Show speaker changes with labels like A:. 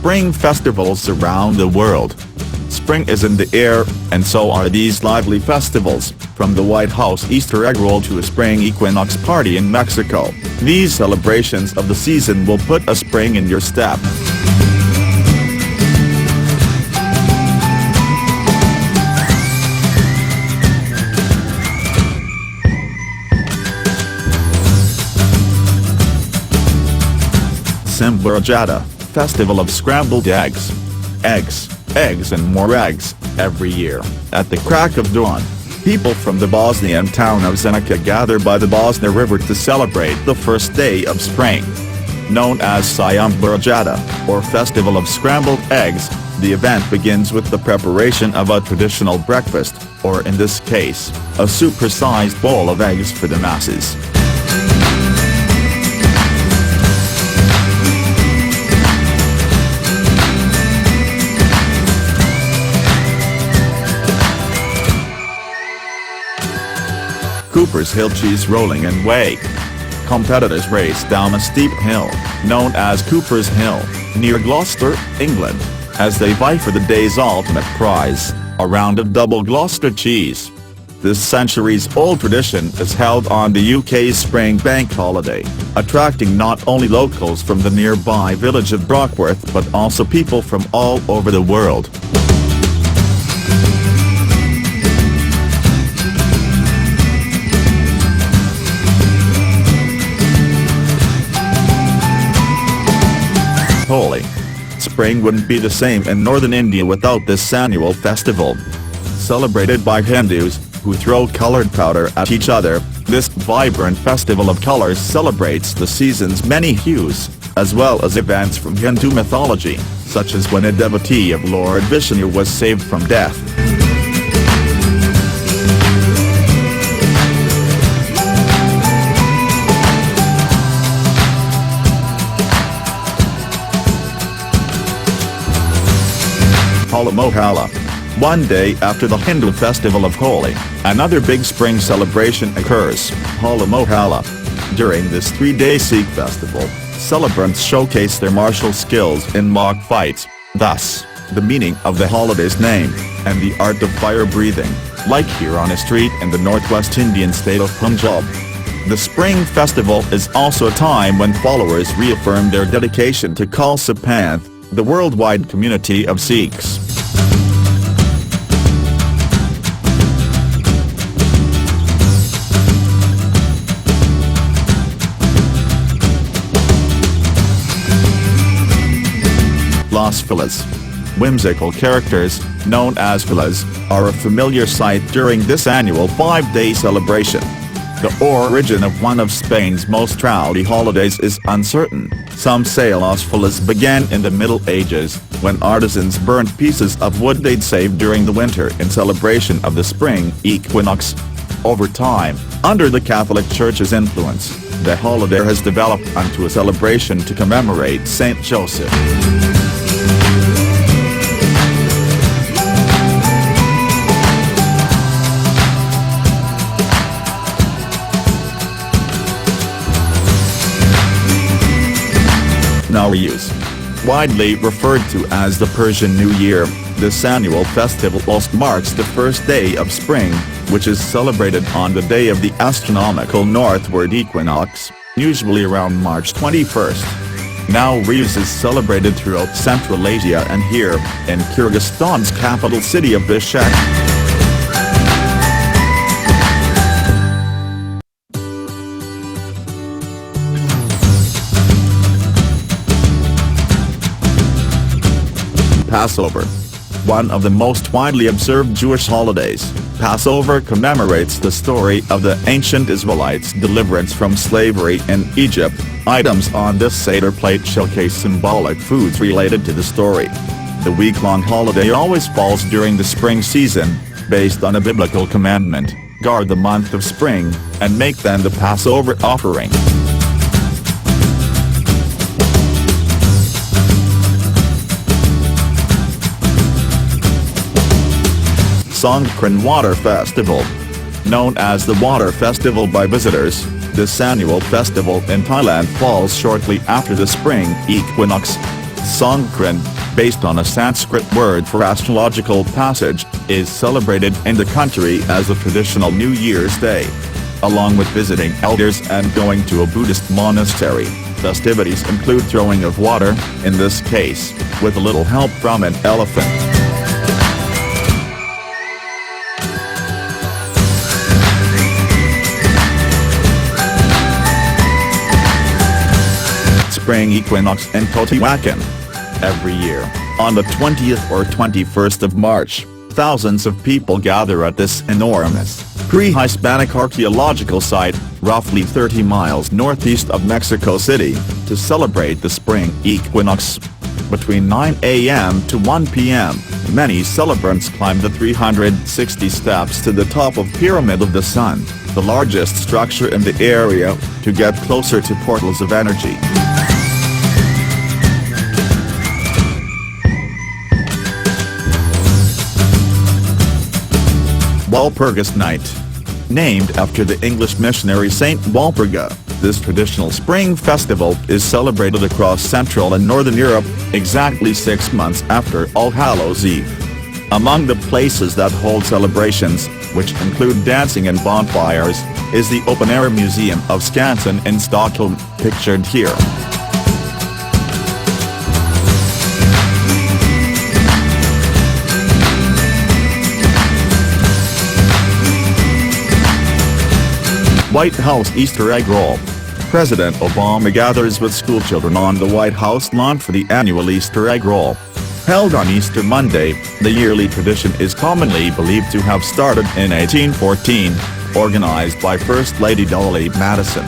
A: spring festivals around the world. Spring is in the air, and so are these lively festivals, from the White House Easter egg roll to a spring equinox party in Mexico. These celebrations of the season will put a spring in your step.
B: CIMBURIJADA, Festival of Scrambled Eggs. Eggs and more eggs, every year, at the crack of dawn. People from the Bosnian town of Zenica gather by the Bosna River to celebrate the first day of spring. Known as CIMBURIJADA, or Festival of Scrambled Eggs, the event begins with the preparation of a traditional breakfast, or in this case, a super-sized bowl of eggs for the masses. Cooper's Hill cheese rolling and wake. Competitors race down a steep hill, known as Cooper's Hill, near Gloucester, England, as they vie for the day's ultimate prize, a round of double Gloucester cheese. This centuries-old tradition is held on the UK's spring bank holiday, attracting not only locals from the nearby village of Brockworth but also people from all over the world.
A: Holi. Spring wouldn't be the same in northern India without this annual festival. Celebrated by Hindus, who throw colored powder at each other, this vibrant festival of colors celebrates the season's many hues, as well as events from Hindu mythology, such as when a devotee of Lord Vishnu was saved from death. MOHALLA. One day after the Hindu festival of Holi, another big spring celebration occurs, MOHALLA. During this 3-day Sikh festival, celebrants showcase their martial skills in mock fights, thus, the meaning of the holiday's name, and the art of fire breathing, like here on a street in the northwest Indian state of Punjab. The spring festival is also a time when followers reaffirm their dedication to Khalsa Panth, the worldwide community of Sikhs. FALLAS. Whimsical characters, known as FALLAS, are a familiar sight during this annual 5-day celebration. The origin of one of Spain's most rowdy holidays is uncertain. Some say Las Fallas began in the Middle Ages, when artisans burned pieces of wood they'd saved during the winter in celebration of the spring equinox. Over time, under the Catholic Church's influence, the holiday has developed into a celebration to commemorate Saint Joseph. NOWRUZ. Widely referred to as the Persian New Year, this annual festival also marks the first day of spring, which is celebrated on the day of the astronomical northward equinox, usually around March 21st. NOWRUZ is celebrated throughout Central Asia and here, in Kyrgyzstan's capital city of Bishkek. Passover. One of the most widely observed Jewish holidays, Passover commemorates the story of the ancient Israelites' deliverance from slavery in Egypt. Items on this Seder plate showcase symbolic foods related to the story. The week-long holiday always falls during the spring season, based on a biblical commandment: guard the month of spring, and make then the Passover offering. SONGKRAN Water Festival. Known as the Water Festival by visitors, this annual festival in Thailand falls shortly after the spring equinox. Songkran, based on a Sanskrit word for astrological passage, is celebrated in the country as a traditional New Year's Day. Along with visiting elders and going to a Buddhist monastery, festivities include throwing of water, in this case, with a little help from an elephant. Spring equinox in Teotihuacan. Every year, on the 20th or 21st of March, thousands of people gather at this enormous, pre-Hispanic archaeological site, roughly 30 miles northeast of Mexico City, to celebrate the spring equinox. Between 9 a.m. to 1 p.m., many celebrants climb the 360 steps to the top of Pyramid of the Sun, the largest structure in the area, to get closer to portals of energy. Walpurgis Night. Named after the English missionary Saint Walpurga, this traditional spring festival is celebrated across Central and Northern Europe, exactly 6 months after All Hallows Eve. Among the places that hold celebrations, which include dancing and bonfires, is the open-air Museum of Skansen in Stockholm, pictured here. White House Easter Egg Roll. President Obama gathers with schoolchildren on the White House lawn for the annual Easter Egg Roll. Held on Easter Monday, the yearly tradition is commonly believed to have started in 1814, organized by First Lady Dolly Madison.